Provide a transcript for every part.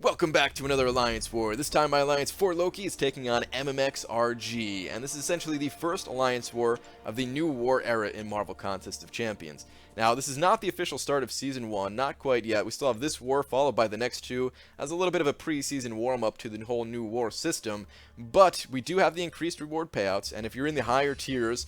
Welcome back to another Alliance War. This time my Alliance for Loki is taking on MMXRG, and this is essentially the first Alliance War of the new war era in Marvel Contest of Champions. Now, this is not the official start of Season 1, not quite yet. We still have this war followed by the next two as a little bit of a pre-season warm-up to the whole new war system, but we do have the increased reward payouts, and if you're in the higher tiers,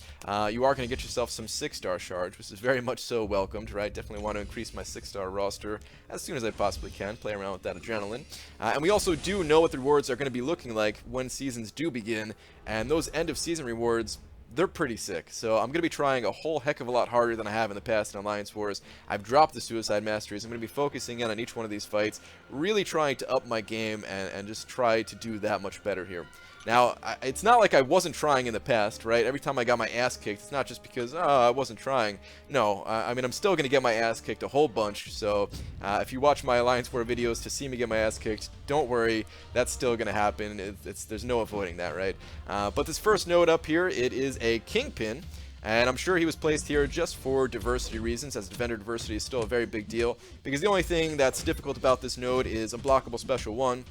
you are going to get yourself some 6-star shards, which is very much so welcomed, right? Definitely want to increase my 6-star roster as soon as I possibly can, play around with that adrenaline. And we also do know what the rewards are going to be looking like when seasons do begin, and those end-of-season rewards, they're pretty sick. So I'm going to be trying a whole heck of a lot harder than I have in the past in Alliance Wars. I've dropped the Suicide Masteries. I'm going to be focusing in on each one of these fights, really trying to up my game and just try to do that much better here. Now, it's not like I wasn't trying in the past, right? Every time I got my ass kicked, it's not just because, oh, I wasn't trying. No, I mean, I'm still going to get my ass kicked a whole bunch, so if you watch my Alliance War videos to see me get my ass kicked, don't worry, that's still going to happen. There's no avoiding that, right? But this first node up here, it is a Kingpin. And I'm sure he was placed here just for diversity reasons, as vendor diversity is still a very big deal, because the only thing that's difficult about this node is Unblockable Special 1,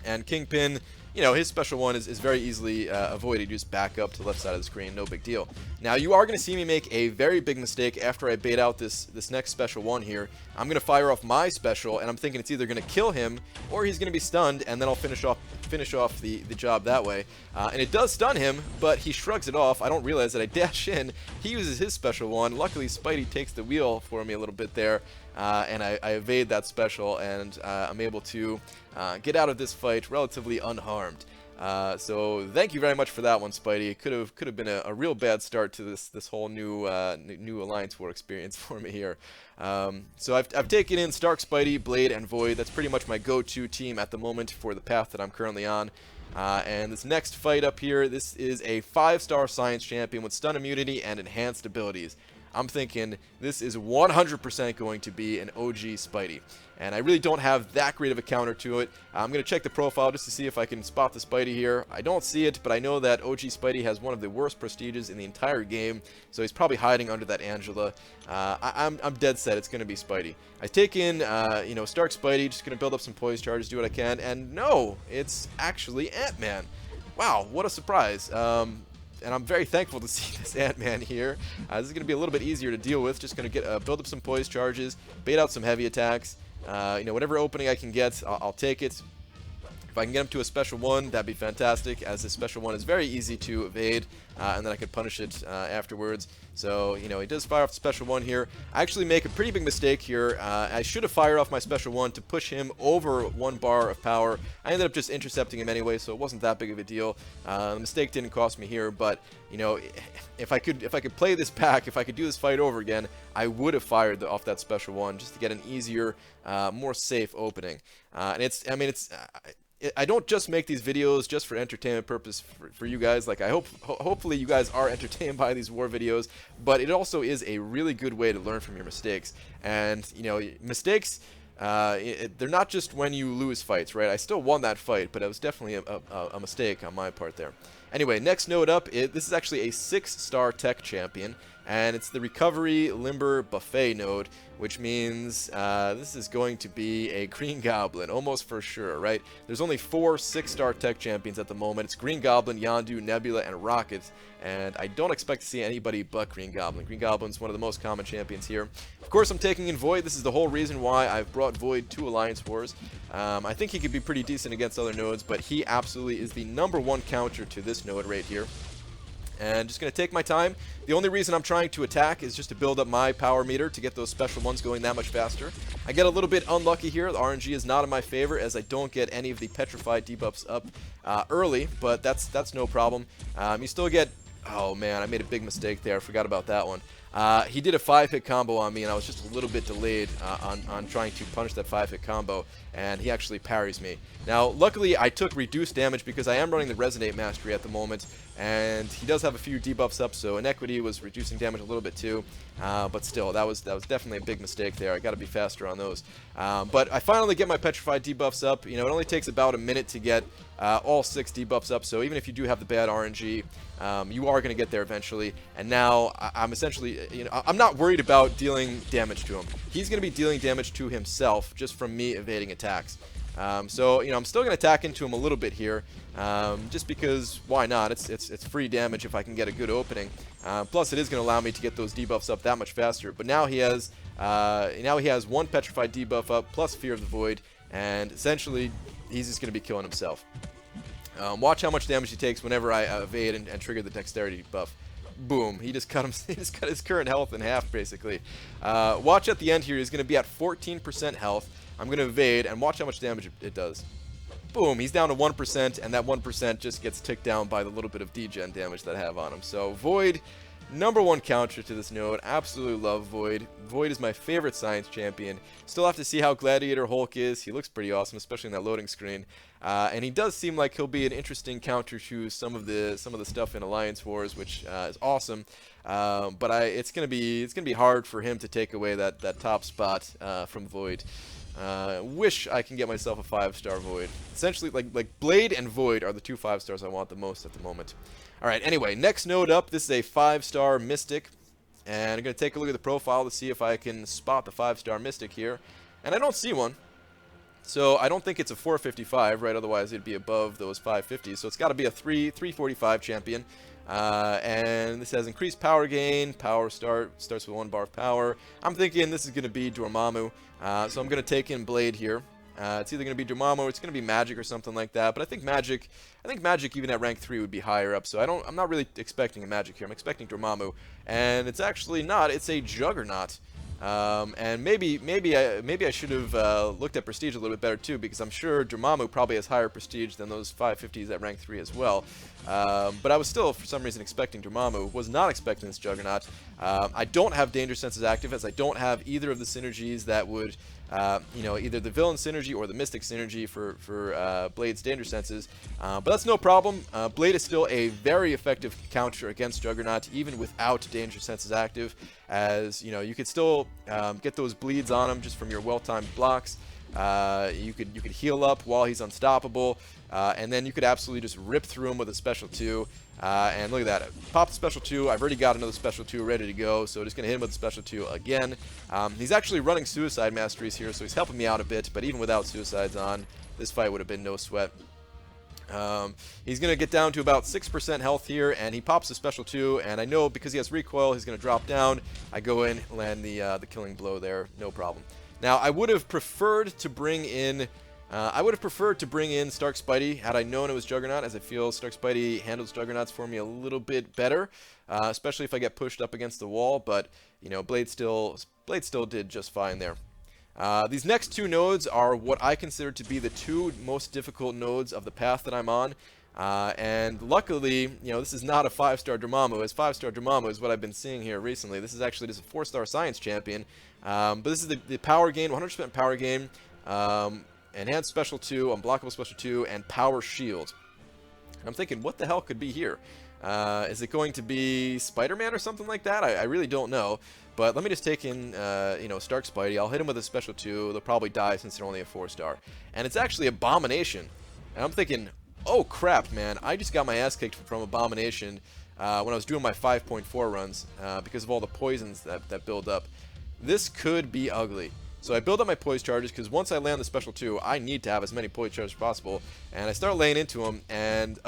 and Kingpin, you know, his special one is very easily avoided. You just back up to the left side of the screen, no big deal. Now, you are going to see me make a very big mistake after I bait out this next special one here. I'm going to fire off my special, and I'm thinking it's either going to kill him, or he's going to be stunned, and then I'll finish off the job that way. And it does stun him, but he shrugs it off. I don't realize that I dash in. He uses his special one. Luckily, Spidey takes the wheel for me a little bit there, and I evade that special, and I'm able to get out of this fight relatively unharmed. So thank you very much for that one, Spidey. It could have been a real bad start to this whole new Alliance War experience for me here. So I've taken in Stark, Spidey, Blade, and Void. That's pretty much my go-to team at the moment for the path that I'm currently on. And this next fight up here, this is a 5-star Science Champion with stun immunity and enhanced abilities. I'm thinking this is 100% going to be an OG Spidey. And I really don't have that great of a counter to it. I'm going to check the profile just to see if I can spot the Spidey here. I don't see it, but I know that OG Spidey has one of the worst prestiges in the entire game, so he's probably hiding under that Angela. I'm dead set it's going to be Spidey. I take in, Stark Spidey, just going to build up some poise charges, do what I can, and no, it's actually Ant-Man. Wow, what a surprise. And I'm very thankful to see this Ant-Man here. This is going to be a little bit easier to deal with. Just going to get build up some poise charges, bait out some heavy attacks. Whatever opening I can get, I'll take it. If I can get him to a special one, that'd be fantastic, as this special one is very easy to evade, and then I could punish it afterwards. So, he does fire off the special one here. I actually make a pretty big mistake here. I should have fired off my special one to push him over 1 bar of power. I ended up just intercepting him anyway, so it wasn't that big of a deal. The mistake didn't cost me here, but, if I could play this back, if I could do this fight over again, I would have fired off that special one just to get an easier, more safe opening. I don't just make these videos just for entertainment purpose for you guys. Like, hopefully you guys are entertained by these war videos, but it also is a really good way to learn from your mistakes. And, mistakes, they're not just when you lose fights, right? I still won that fight, but it was definitely a mistake on my part there. Anyway, next node up, this is actually a 6-star tech champion, and it's the Recovery Limber Buffet node, which means this is going to be a Green Goblin, almost for sure, right? There's only 4 6-star tech champions at the moment. It's Green Goblin, Yondu, Nebula, and Rocket, and I don't expect to see anybody but Green Goblin. Green Goblin's one of the most common champions here. Of course, I'm taking in Void. This is the whole reason why I've brought Void to Alliance Wars. I think he could be pretty decent against other nodes, but he absolutely is the #1 counter to this node right here. And just going to take my time. The only reason I'm trying to attack is just to build up my power meter to get those special ones going that much faster. I get a little bit unlucky here. The RNG is not in my favor, as I don't get any of the petrified debuffs up early, but that's no problem. You still get... Oh man, I made a big mistake there. I forgot about that one. He did a 5-hit combo on me, and I was just a little bit delayed on trying to punish that 5-hit combo, and he actually parries me. Now, luckily, I took reduced damage because I am running the Resonate Mastery at the moment, and he does have a few debuffs up, so Inequity was reducing damage a little bit too, but still, that was definitely a big mistake there. I got to be faster on those. But I finally get my Petrified debuffs up. It only takes about a minute to get all 6 debuffs up, so even if you do have the bad RNG, you are going to get there eventually. And now I'm essentially, I'm not worried about dealing damage to him. He's going to be dealing damage to himself just from me evading attacks. So, you know, I'm still going to attack into him a little bit here, just because why not? It's free damage if I can get a good opening. Plus, it is going to allow me to get those debuffs up that much faster. But now he has one Petrified debuff up, plus Fear of the Void, and essentially, he's just going to be killing himself. Watch how much damage he takes whenever I evade and trigger the Dexterity buff. Boom, he just cut him. He just cut his current health in half, basically. Watch at the end here. He's going to be at 14% health. I'm going to evade, and watch how much damage it does. Boom, he's down to 1%, and that 1% just gets ticked down by the little bit of degen damage that I have on him. So Void, #1 counter to this node. Absolutely love Void. Void is my favorite science champion. Still have to see how Gladiator Hulk is. He looks pretty awesome, especially in that loading screen. And he does seem like he'll be an interesting counter to some of the stuff in Alliance Wars, which is awesome. But it's gonna be hard for him to take away that top spot from Void. Wish I can get myself a 5-star Void. Essentially, like Blade and Void are the 2 5-stars I want the most at the moment. Alright, anyway, next node up, this is a 5-star Mystic. And I'm going to take a look at the profile to see if I can spot the 5-star Mystic here. And I don't see one. So I don't think it's a 455, right? Otherwise it'd be above those 550s. So it's got to be a 345 champion. And this has increased power gain. Power starts with 1 bar of power. I'm thinking this is going to be Dormammu. So I'm going to take in Blade here. It's either going to be Dormammu or it's going to be Magic or something like that. But I think Magic even at rank 3 would be higher up. So I'm not really expecting a Magic here. I'm expecting Dormammu, and it's actually not. It's a Juggernaut. And maybe I should have looked at prestige a little bit better too, because I'm sure Dormammu probably has higher prestige than those 550s at rank 3 as well. But I was still, for some reason, expecting Dormammu. Was not expecting this Juggernaut. I don't have Danger Senses active, as I don't have either of the synergies that would, either the Villain synergy or the Mystic synergy for Blade's Danger Senses. But that's no problem. Blade is still a very effective counter against Juggernaut, even without Danger Senses active, as, you know, you could still get those bleeds on him just from your well-timed blocks. You could heal up while he's unstoppable, and then you could absolutely just rip through him with a special 2. And look at that, pop the special 2. I've already got another special 2 ready to go, so just gonna hit him with the special 2 again. He's actually running Suicide Masteries here, so he's helping me out a bit. But even without Suicides on, this fight would have been no sweat. He's going to get down to about 6% health here, and he pops the special 2, and I know because he has recoil, he's going to drop down. I go in, land the killing blow there, no problem. Now, I would have preferred to bring in Stark Spidey had I known it was Juggernaut, as I feel Stark Spidey handles Juggernauts for me a little bit better, especially if I get pushed up against the wall. But you know, Blade still did just fine there. These next 2 nodes are what I consider to be the 2 most difficult nodes of the path that I'm on. And luckily, you know, this is not a 5-star Dormammu, as 5-star Dormammu is what I've been seeing here recently. This is actually just a 4-star Science Champion. But this is the power gain, 100% power gain, Enhanced Special 2, Unblockable Special 2, and Power Shield. And I'm thinking, what the hell could be here? Is it going to be Spider-Man or something like that? I really don't know. But let me just take in, Stark Spidey. I'll hit him with a special 2. They'll probably die since they're only a 4-star. And it's actually Abomination. And I'm thinking, oh crap, man. I just got my ass kicked from Abomination when I was doing my 5.4 runs because of all the poisons that build up. This could be ugly. So I build up my poise charges, because once I land the special 2, I need to have as many poise charges as possible. And I start laying into him, and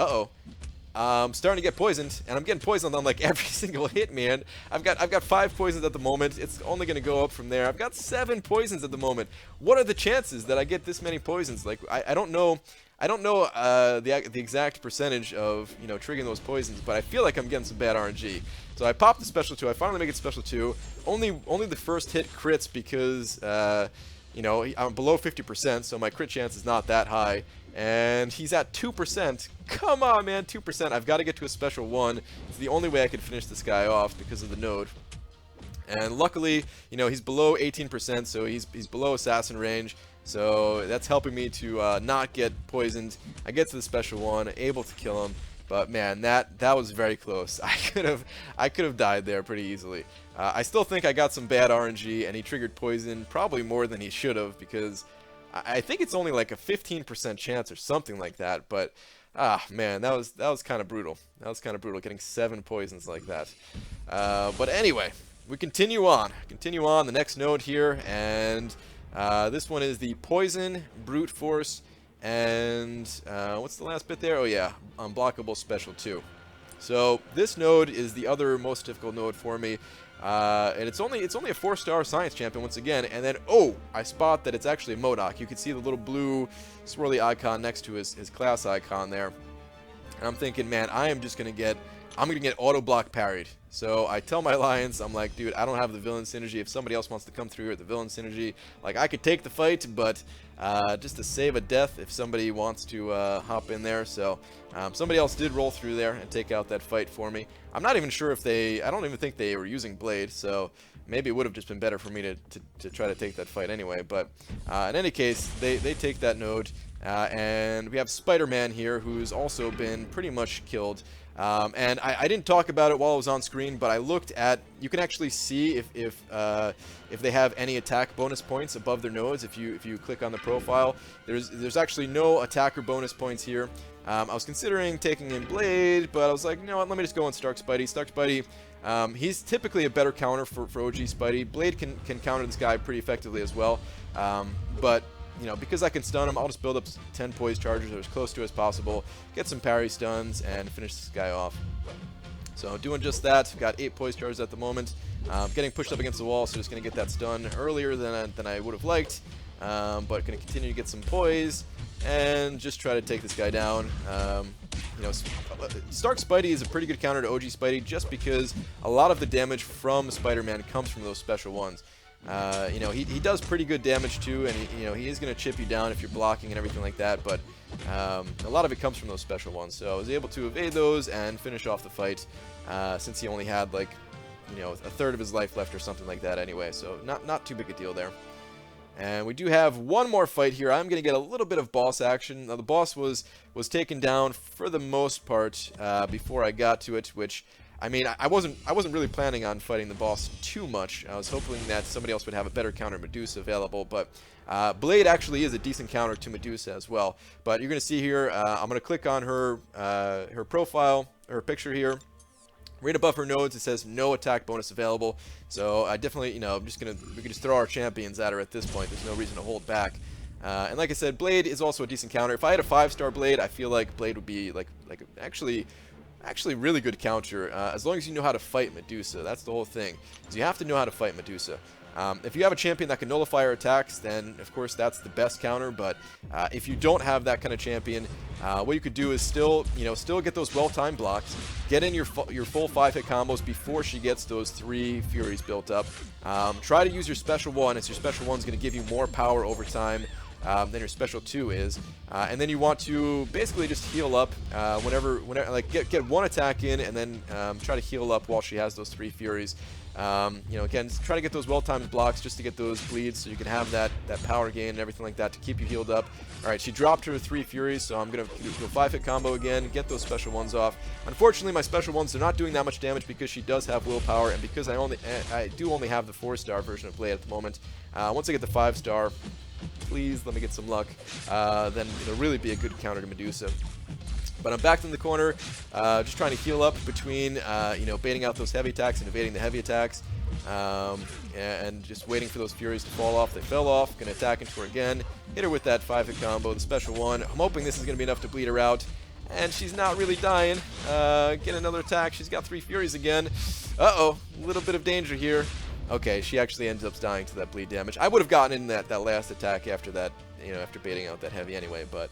I'm starting to get poisoned, and I'm getting poisoned on like every single hit, man. I've got 5 poisons at the moment. It's only gonna go up from there. I've got 7 poisons at the moment. What are the chances that I get this many poisons? Like I don't know. I don't know the exact percentage of, you know, triggering those poisons, but I feel like I'm getting some bad RNG. So I pop the special 2. I finally make it special 2. Only the first hit crits because I'm below 50%, so my crit chance is not that high. And he's at 2%. Come on, man, 2%. I've got to get to a special 1. It's the only way I can finish this guy off because of the node. And luckily, you know, he's below 18%, so he's below assassin range. So that's helping me to not get poisoned. I get to the special 1, able to kill him. But man, that was very close. I could have died there pretty easily. I still think I got some bad RNG, and he triggered poison probably more than he should have, because I think it's only like a 15% chance or something like that. But man, that was kind of brutal. That was kind of brutal, getting 7 poisons like that. But anyway, we continue on. The next node here, and This one is the Poison, Brute Force, and what's the last bit there? Oh yeah, Unblockable Special 2. So this node is the other most difficult node for me, and it's only a 4-star science champion once again. And then I spot that it's actually a MODOK. You can see the little blue swirly icon next to his class icon there. And I'm thinking, man, I'm gonna get auto block parried. So I tell my alliance, I'm like, dude, I don't have the villain synergy. If somebody else wants to come through with the villain synergy, like, I could take the fight, but just to save a death if somebody wants to hop in there. So somebody else did roll through there and take out that fight for me. I'm not even sure if I don't even think they were using Blade, so maybe it would have just been better for me to try to take that fight anyway. But in any case, they take that node. And we have Spider-Man here, who's also been pretty much killed. And I didn't talk about it while I was on screen, but I looked at, you can actually see if they have any attack bonus points above their nodes. If you click on the profile, there's actually no attacker bonus points here. I was considering taking in Blade, but I was like, you know what, let me just go on Stark Spidey. Stark Spidey, he's typically a better counter for OG Spidey. Blade can counter this guy pretty effectively as well, but you know, because I can stun him, I'll just build up 10 poise chargers or as close to as possible, get some parry stuns, and finish this guy off. So doing just that. Got 8 poise chargers at the moment. Getting pushed up against the wall, so just going to get that stun earlier than I would have liked. But going to continue to get some poise and just try to take this guy down. You know, Stark Spidey is a pretty good counter to OG Spidey just because a lot of the damage from Spider-Man comes from those special ones. You know, he does pretty good damage too, and he is going to chip you down if you're blocking and everything like that, but a lot of it comes from those special ones. So I was able to evade those and finish off the fight, since he only had, like, you know, a third of his life left or something like that anyway, so not too big a deal there. And we do have one more fight here. I'm going to get a little bit of boss action. Now, the boss was taken down for the most part before I got to it, which, I mean, I wasn't really planning on fighting the boss too much. I was hoping that somebody else would have a better counter Medusa available, but Blade actually is a decent counter to Medusa as well. But you're going to see here, I'm going to click on her profile, her picture here. Right above her nodes, it says no attack bonus available. So I definitely, you know, we can just throw our champions at her at this point. There's no reason to hold back. And like I said, Blade is also a decent counter. If I had a 5-star Blade, I feel like Blade would be like actually really good counter, as long as you know how to fight Medusa. That's the whole thing. Is you have to know how to fight Medusa. If you have a champion that can nullify her attacks, then of course that's the best counter. But if you don't have that kind of champion, what you could do is still get those well-timed blocks, get in your full 5-hit combos before she gets those 3 Furies built up. Try to use your special 1, as your special 1 is going to give you more power over time than your special 2 is, and then you want to basically just heal up whenever like get one attack in, and then try to heal up while she has those 3 Furies. You know, again, try to get those well-timed blocks just to get those bleeds, so you can have that power gain and everything like that to keep you healed up. All right, she dropped her 3 Furies, so I'm gonna do a 5-hit combo again, get those special 1s off. Unfortunately, my special 1s are not doing that much damage because she does have willpower, and because I do only have the 4-star version of Blade at the moment. Once I get the 5-star, please let me get some luck, then it'll really be a good counter to Medusa. But I'm back in the corner, just trying to heal up between, baiting out those heavy attacks and evading the heavy attacks, and just waiting for those Furies to fall off. They fell off. Gonna attack into her again, hit her with that 5-hit combo, the special 1. I'm hoping this is gonna be enough to bleed her out, and she's not really dying. Get another attack. She's got 3 Furies again. Uh-oh, a little bit of danger here. Okay, she actually ends up dying to that bleed damage. I would have gotten in that last attack after that, after baiting out that heavy anyway, but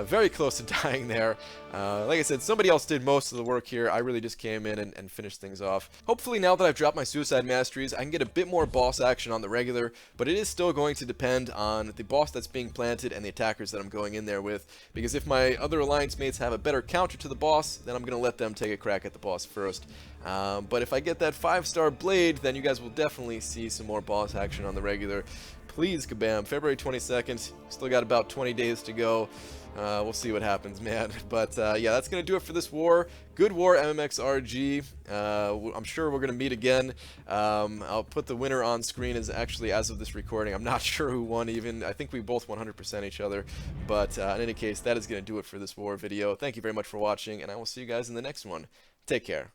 very close to dying there. Like I said, somebody else did most of the work here. I really just came in and finished things off. Hopefully now that I've dropped my Suicide Masteries, I can get a bit more boss action on the regular, but it is still going to depend on the boss that's being planted and the attackers that I'm going in there with, because if my other alliance mates have a better counter to the boss, then I'm going to let them take a crack at the boss first. But if I get that 5-star Blade, then you guys will definitely see some more boss action on the regular. Please, kabam. February 22nd. Still got about 20 days to go. We'll see what happens, man. But yeah, that's going to do it for this war. Good war, MMXRG. I'm sure we're going to meet again. I'll put the winner on screen as of this recording. I'm not sure who won even. I think we both 100% each other. But in any case, that is going to do it for this war video. Thank you very much for watching, and I will see you guys in the next one. Take care.